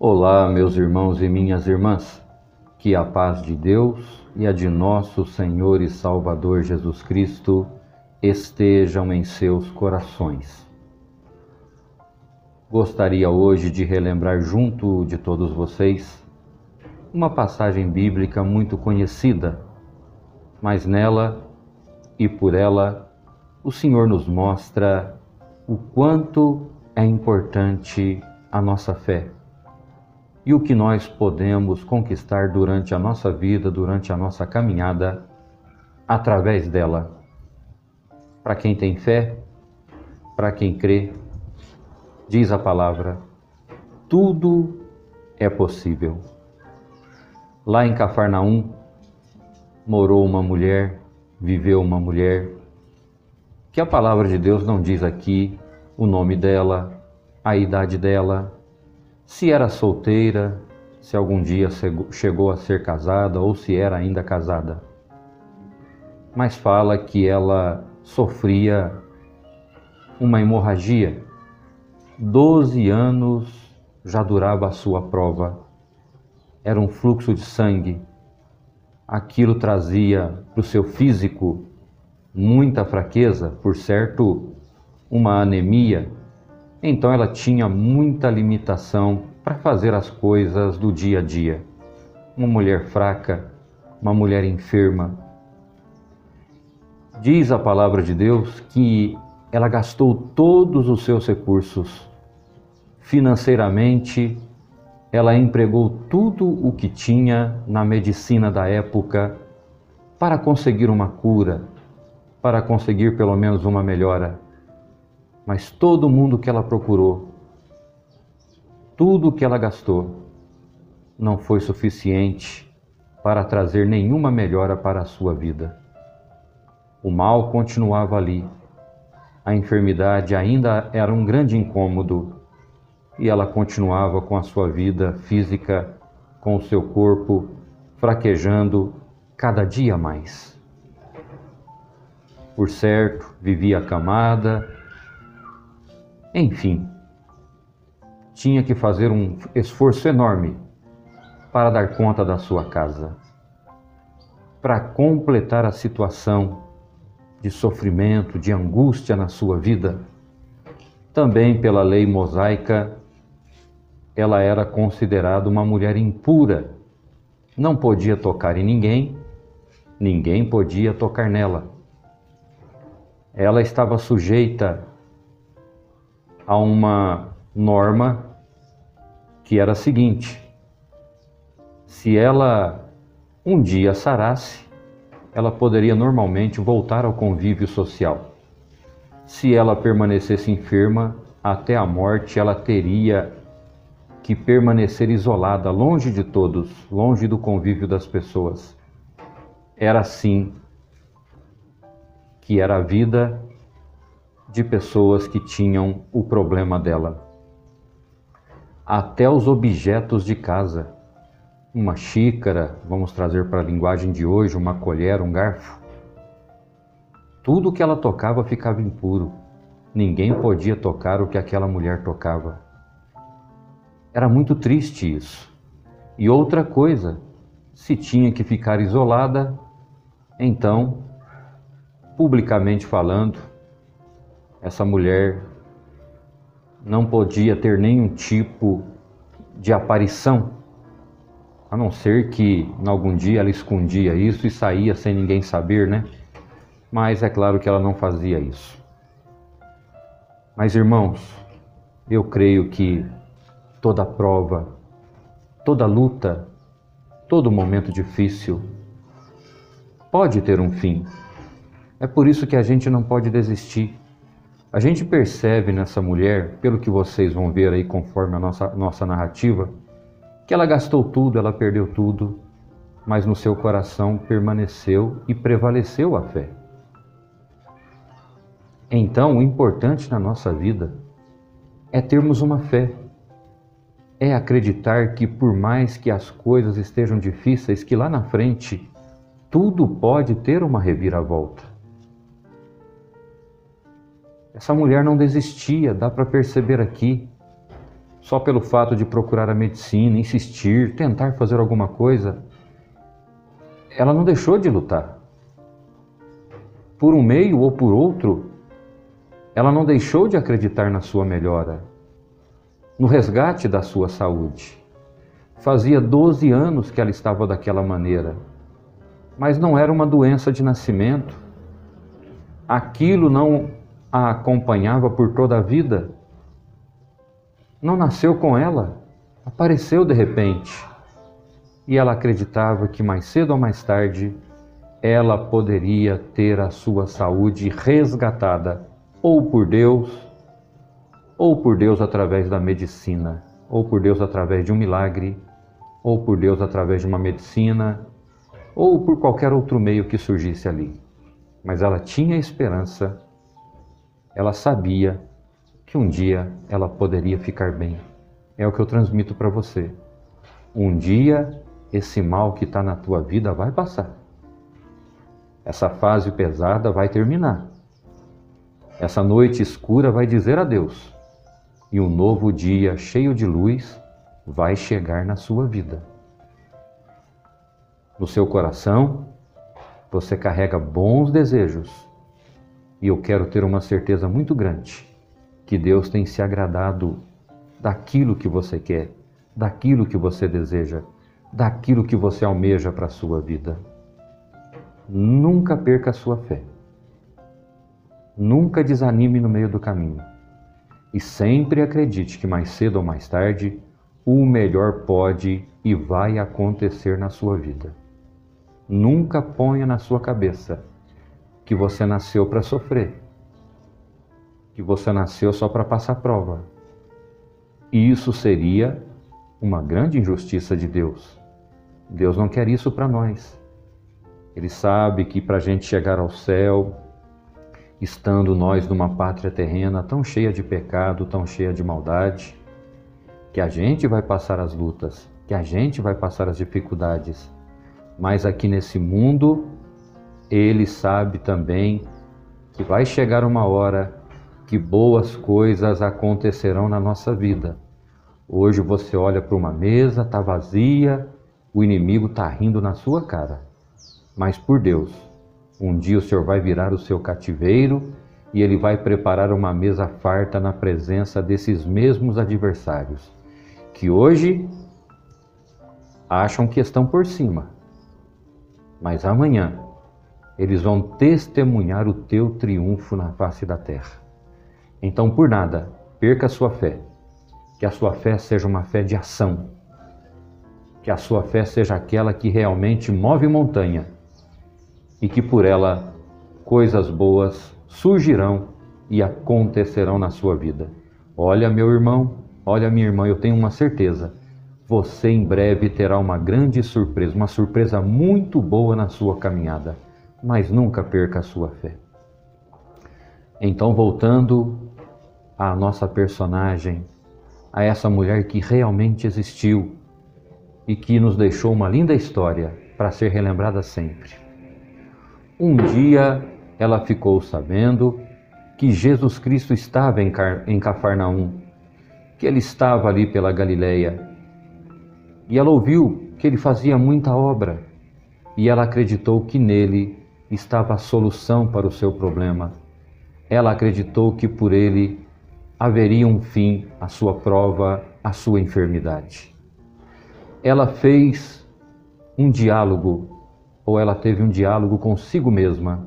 Olá, meus irmãos e minhas irmãs, que a paz de Deus e a de nosso Senhor e Salvador Jesus Cristo estejam em seus corações. Gostaria hoje de relembrar junto de todos vocês uma passagem bíblica muito conhecida, mas nela e por ela o Senhor nos mostra o quanto é importante a nossa fé e o que nós podemos conquistar durante a nossa vida, durante a nossa caminhada, através dela. Para quem tem fé, para quem crê, diz a palavra, tudo é possível. Lá em Cafarnaum, morou uma mulher, viveu uma mulher, que a palavra de Deus não diz aqui o nome dela, a idade dela, se era solteira, se algum dia chegou a ser casada ou se era ainda casada. Mas fala que ela sofria uma hemorragia. 12 anos já durava a sua prova. Era um fluxo de sangue. Aquilo trazia para o seu físico muita fraqueza, por certo, uma anemia. Então ela tinha muita limitação para fazer as coisas do dia a dia. Uma mulher fraca, uma mulher enferma. Diz a palavra de Deus que ela gastou todos os seus recursos. Financeiramente, ela empregou tudo o que tinha na medicina da época para conseguir uma cura, para conseguir pelo menos uma melhora. Mas todo mundo que ela procurou, tudo que ela gastou, não foi suficiente para trazer nenhuma melhora para a sua vida. O mal continuava ali, a enfermidade ainda era um grande incômodo e ela continuava com a sua vida física, com o seu corpo fraquejando cada dia mais. Por certo, vivia acamada. Enfim, tinha que fazer um esforço enorme para dar conta da sua casa, para completar a situação de sofrimento, de angústia na sua vida. Também pela lei mosaica, ela era considerada uma mulher impura, não podia tocar em ninguém, ninguém podia tocar nela. Ela estava sujeita a uma norma que era a seguinte: se ela um dia sarasse, ela poderia normalmente voltar ao convívio social. Se ela permanecesse enferma, até a morte ela teria que permanecer isolada, longe de todos, longe do convívio das pessoas. Era assim que era a vida de pessoas que tinham o problema dela. Até os objetos de casa, uma xícara, vamos trazer para a linguagem de hoje, uma colher, um garfo. Tudo que ela tocava ficava impuro. Ninguém podia tocar o que aquela mulher tocava. Era muito triste isso. E outra coisa, se tinha que ficar isolada, então, publicamente falando, essa mulher não podia ter nenhum tipo de aparição, a não ser que, em algum dia, ela escondia isso e saía sem ninguém saber, né? Mas é claro que ela não fazia isso. Mas, irmãos, eu creio que toda prova, toda luta, todo momento difícil pode ter um fim. É por isso que a gente não pode desistir. A gente percebe nessa mulher, pelo que vocês vão ver aí conforme a nossa narrativa, que ela gastou tudo, ela perdeu tudo, mas no seu coração permaneceu e prevaleceu a fé. Então, o importante na nossa vida é termos uma fé. É acreditar que por mais que as coisas estejam difíceis, que lá na frente tudo pode ter uma reviravolta. Essa mulher não desistia, dá para perceber aqui. só pelo fato de procurar a medicina, insistir, tentar fazer alguma coisa, ela não deixou de lutar. Por um meio ou por outro, ela não deixou de acreditar na sua melhora, no resgate da sua saúde. Fazia 12 anos que ela estava daquela maneira, mas não era uma doença de nascimento. Aquilo não a acompanhava por toda a vida. Não nasceu com ela, apareceu de repente. E ela acreditava que mais cedo ou mais tarde ela poderia ter a sua saúde resgatada, ou por Deus através da medicina, ou por Deus através de um milagre, ou por Deus através de uma medicina, ou por qualquer outro meio que surgisse ali. Mas ela tinha esperança, ela sabia que um dia ela poderia ficar bem. É o que eu transmito para você. Um dia esse mal que está na tua vida vai passar. Essa fase pesada vai terminar. Essa noite escura vai dizer adeus. E um novo dia cheio de luz vai chegar na sua vida. No seu coração, você carrega bons desejos. E eu quero ter uma certeza muito grande que Deus tem se agradado daquilo que você quer, daquilo que você deseja, daquilo que você almeja para a sua vida. Nunca perca a sua fé. Nunca desanime no meio do caminho. E sempre acredite que mais cedo ou mais tarde, o melhor pode e vai acontecer na sua vida. Nunca ponha na sua cabeça que você nasceu para sofrer, que você nasceu só para passar prova. E isso seria uma grande injustiça de Deus. Deus não quer isso para nós. Ele sabe que para a gente chegar ao céu, estando nós numa pátria terrena tão cheia de pecado, tão cheia de maldade, que a gente vai passar as lutas, que a gente vai passar as dificuldades. Mas aqui nesse mundo, Ele sabe também que vai chegar uma hora que boas coisas acontecerão na nossa vida. Hoje você olha para uma mesa, está vazia, o inimigo está rindo na sua cara. Mas por Deus, um dia o Senhor vai virar o seu cativeiro e Ele vai preparar uma mesa farta na presença desses mesmos adversários, que hoje acham que estão por cima, mas amanhã eles vão testemunhar o teu triunfo na face da terra. Então, por nada, perca a sua fé, que a sua fé seja uma fé de ação, que a sua fé seja aquela que realmente move montanha, e que por ela coisas boas surgirão e acontecerão na sua vida. Olha, meu irmão, olha, minha irmã, eu tenho uma certeza. Você em breve terá uma grande surpresa, uma surpresa muito boa na sua caminhada. Mas nunca perca a sua fé. Então, voltando à nossa personagem, a essa mulher que realmente existiu e que nos deixou uma linda história para ser relembrada sempre. Um dia ela ficou sabendo que Jesus Cristo estava em Cafarnaum, que Ele estava ali pela Galileia. E ela ouviu que Ele fazia muita obra e ela acreditou que nele estava a solução para o seu problema. Ela acreditou que por Ele haveria um fim à sua prova, à sua enfermidade. Ela fez um diálogo, ou ela teve um diálogo consigo mesma.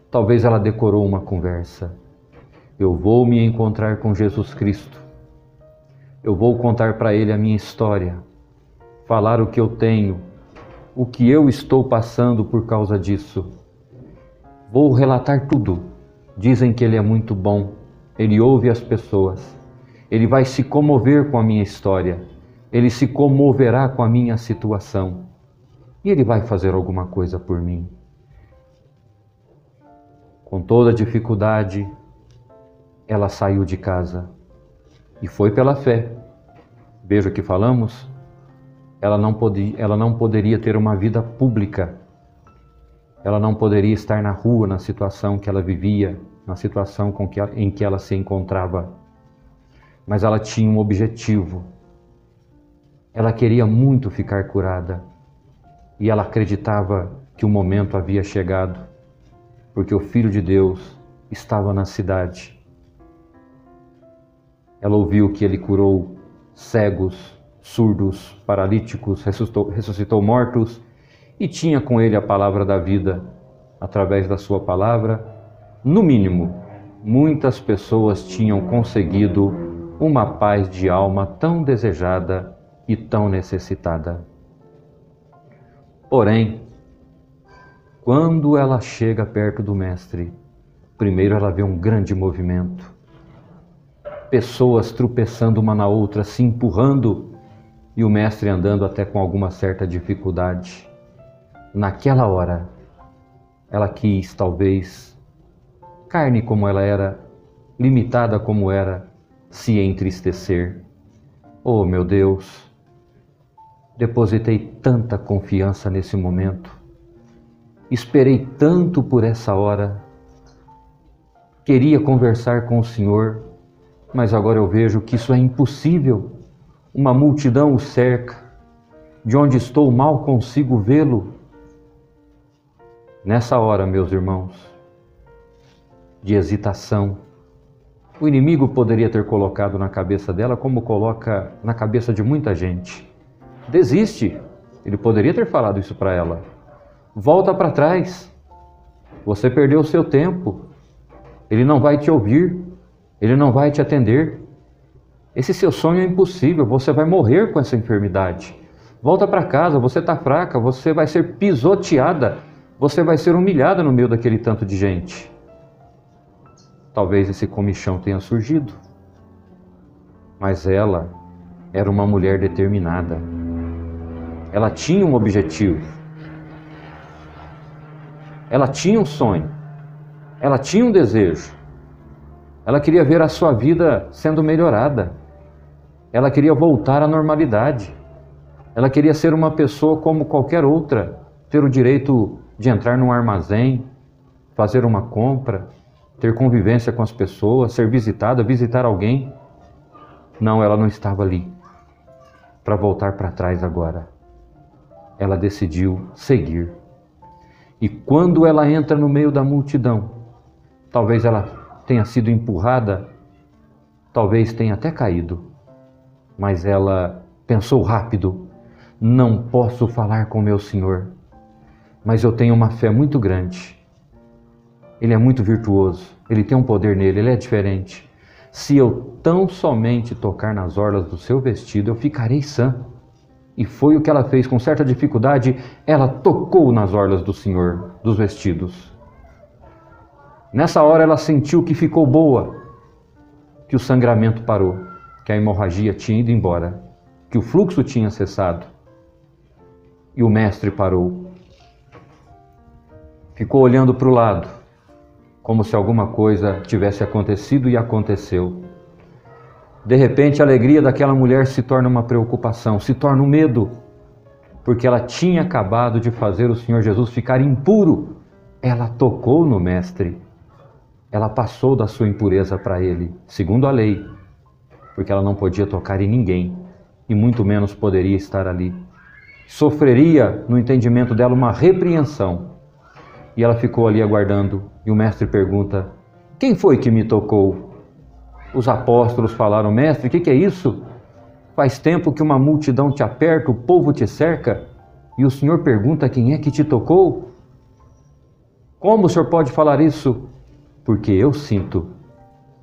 Talvez ela decorou uma conversa. Eu vou me encontrar com Jesus Cristo. Eu vou contar para Ele a minha história, falar o que eu tenho, o que eu estou passando por causa disso. Vou relatar tudo. Dizem que Ele é muito bom, Ele ouve as pessoas, Ele vai se comover com a minha história, Ele se comoverá com a minha situação e Ele vai fazer alguma coisa por mim. Com toda dificuldade, ela saiu de casa e foi pela fé. Veja o que falamos, ela não poderia ter uma vida pública, ela não poderia estar na rua na situação que ela vivia, na situação em que ela se encontrava. mas ela tinha um objetivo. Ela queria muito ficar curada e ela acreditava que o momento havia chegado, porque o Filho de Deus estava na cidade. Ela ouviu que ele curou cegos, surdos, paralíticos, ressuscitou mortos e tinha com ele a palavra da vida. Através da sua palavra, no mínimo, muitas pessoas tinham conseguido uma paz de alma tão desejada e tão necessitada. Porém, quando ela chega perto do Mestre, primeiro ela vê um grande movimento. Pessoas tropeçando uma na outra, se empurrando, e o Mestre andando até com alguma certa dificuldade. Naquela hora, ela quis, talvez, carne como ela era, limitada como era, se entristecer. Oh, meu Deus! Depositei tanta confiança nesse momento. Esperei tanto por essa hora. Queria conversar com o Senhor, mas agora eu vejo que isso é impossível. Uma multidão o cerca. De onde estou, mal consigo vê-lo. Nessa hora, meus irmãos, de hesitação, o inimigo poderia ter colocado na cabeça dela como coloca na cabeça de muita gente. Desiste. Ele poderia ter falado isso para ela. Volta para trás. Você perdeu o seu tempo. Ele não vai te ouvir. Ele não vai te atender. Esse seu sonho é impossível. Você vai morrer com essa enfermidade. Volta para casa. Você está fraca. Você vai ser pisoteada. Você vai ser humilhada no meio daquele tanto de gente. Talvez esse comichão tenha surgido. Mas ela era uma mulher determinada. Ela tinha um objetivo. Ela tinha um sonho. Ela tinha um desejo. Ela queria ver a sua vida sendo melhorada. Ela queria voltar à normalidade. Ela queria ser uma pessoa como qualquer outra, ter o direito de entrar num armazém, fazer uma compra, ter convivência com as pessoas, ser visitada, visitar alguém. Não, ela não estava ali para voltar para trás agora. Ela decidiu seguir. E quando ela entra no meio da multidão, talvez ela tenha sido empurrada, talvez tenha até caído, mas ela pensou rápido: não posso falar com meu Senhor, mas eu tenho uma fé muito grande. Ele é muito virtuoso, ele tem um poder nele, ele é diferente. Se eu tão somente tocar nas orlas do seu vestido, eu ficarei sã. E foi o que ela fez com certa dificuldade. Ela tocou nas orlas do Senhor, dos vestidos. Nessa hora ela sentiu que ficou boa, que o sangramento parou, que a hemorragia tinha ido embora, que o fluxo tinha cessado. E o Mestre parou. Ficou olhando para o lado, como se alguma coisa tivesse acontecido, e aconteceu. De repente, a alegria daquela mulher se torna uma preocupação, se torna um medo, porque ela tinha acabado de fazer o Senhor Jesus ficar impuro. Ela tocou no Mestre, ela passou da sua impureza para ele, segundo a lei, porque ela não podia tocar em ninguém, e muito menos poderia estar ali. Sofreria, no entendimento dela, uma repreensão. E ela ficou ali aguardando, e o Mestre pergunta: quem foi que me tocou? Os apóstolos falaram: Mestre, o que é isso? Faz tempo que uma multidão te aperta, o povo te cerca, e o Senhor pergunta quem é que te tocou? Como o Senhor pode falar isso? Porque eu sinto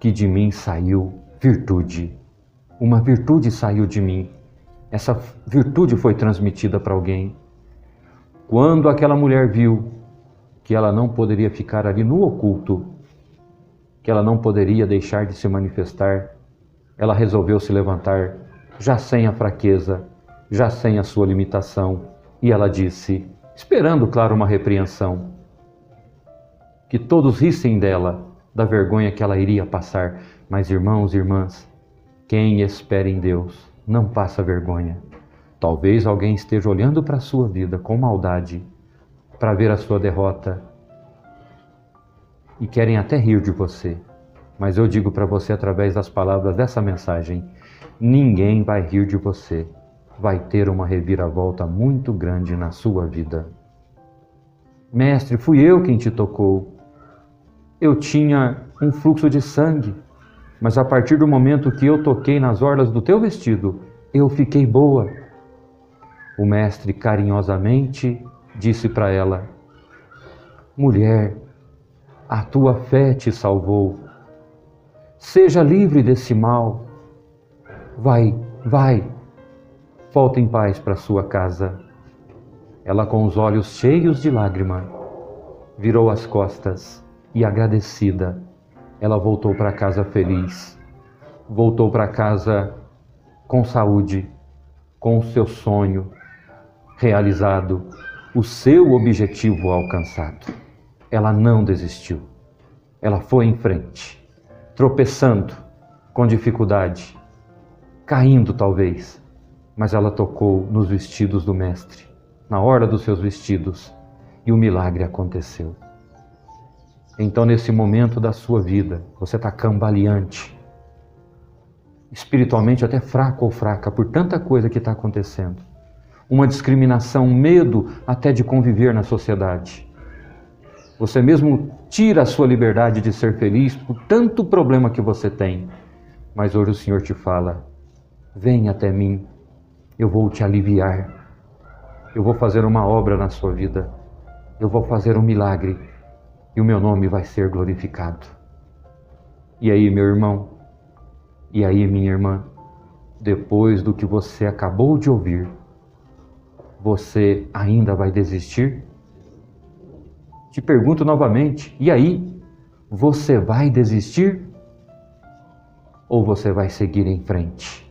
que de mim saiu virtude. Uma virtude saiu de mim. Essa virtude foi transmitida para alguém. Quando aquela mulher viu que ela não poderia ficar ali no oculto, que ela não poderia deixar de se manifestar, ela resolveu se levantar, já sem a fraqueza, já sem a sua limitação, e ela disse, esperando, claro, uma repreensão, que todos rissem dela, da vergonha que ela iria passar. Mas, irmãos e irmãs, quem espera em Deus não passa vergonha. Talvez alguém esteja olhando para a sua vida com maldade, para ver a sua derrota, e querem até rir de você. Mas eu digo para você através das palavras dessa mensagem, ninguém vai rir de você. Vai ter uma reviravolta muito grande na sua vida. Mestre, fui eu quem te tocou. Eu tinha um fluxo de sangue, mas a partir do momento que eu toquei nas orlas do teu vestido, eu fiquei boa. O mestre carinhosamente disse para ela: mulher, a tua fé te salvou. Seja livre desse mal. Vai, volta em paz para sua casa. Ela, com os olhos cheios de lágrima, virou as costas e, agradecida, ela voltou para casa feliz. Voltou para casa com saúde, com o seu sonho realizado, o seu objetivo alcançado. Ela não desistiu. Ela foi em frente, tropeçando, com dificuldade, caindo talvez, mas ela tocou nos vestidos do Mestre, na orla dos seus vestidos, e o milagre aconteceu. Então, nesse momento da sua vida, você está cambaleante, espiritualmente até fraco ou fraca, por tanta coisa que está acontecendo. Uma discriminação, um medo até de conviver na sociedade. Você mesmo tira a sua liberdade de ser feliz por tanto problema que você tem. Mas hoje o Senhor te fala: vem até mim, eu vou te aliviar. Eu vou fazer uma obra na sua vida. Eu vou fazer um milagre e o meu nome vai ser glorificado. E aí, meu irmão? E aí, minha irmã? Depois do que você acabou de ouvir, você ainda vai desistir? Te pergunto novamente, e aí? Você vai desistir? Ou você vai seguir em frente?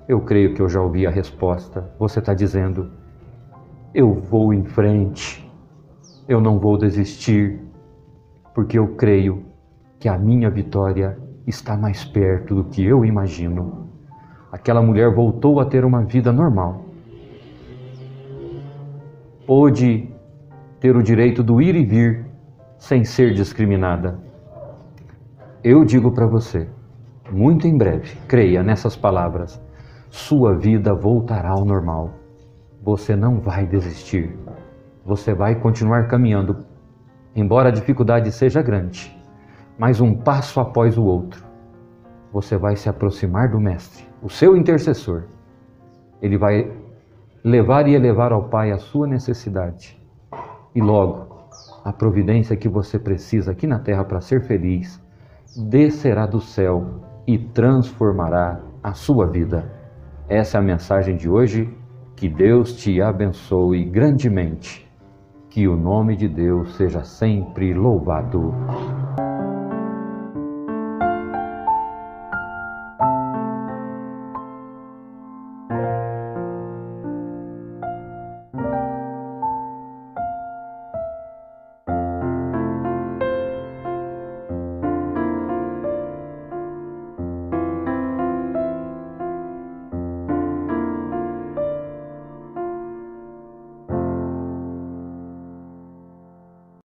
Eu creio que eu já ouvi a resposta. Você está dizendo: eu vou em frente, eu não vou desistir, porque eu creio que a minha vitória está mais perto do que eu imagino. Aquela mulher voltou a ter uma vida normal. Pôde ter o direito do ir e vir sem ser discriminada. Eu digo para você, muito em breve, creia nessas palavras, sua vida voltará ao normal. Você não vai desistir. Você vai continuar caminhando, embora a dificuldade seja grande, mas um passo após o outro. Você vai se aproximar do Mestre, o seu intercessor. Ele vai levar e elevar ao Pai a sua necessidade. E logo, a providência que você precisa aqui na terra para ser feliz, descerá do céu e transformará a sua vida. Essa é a mensagem de hoje. Que Deus te abençoe grandemente. Que o nome de Deus seja sempre louvado.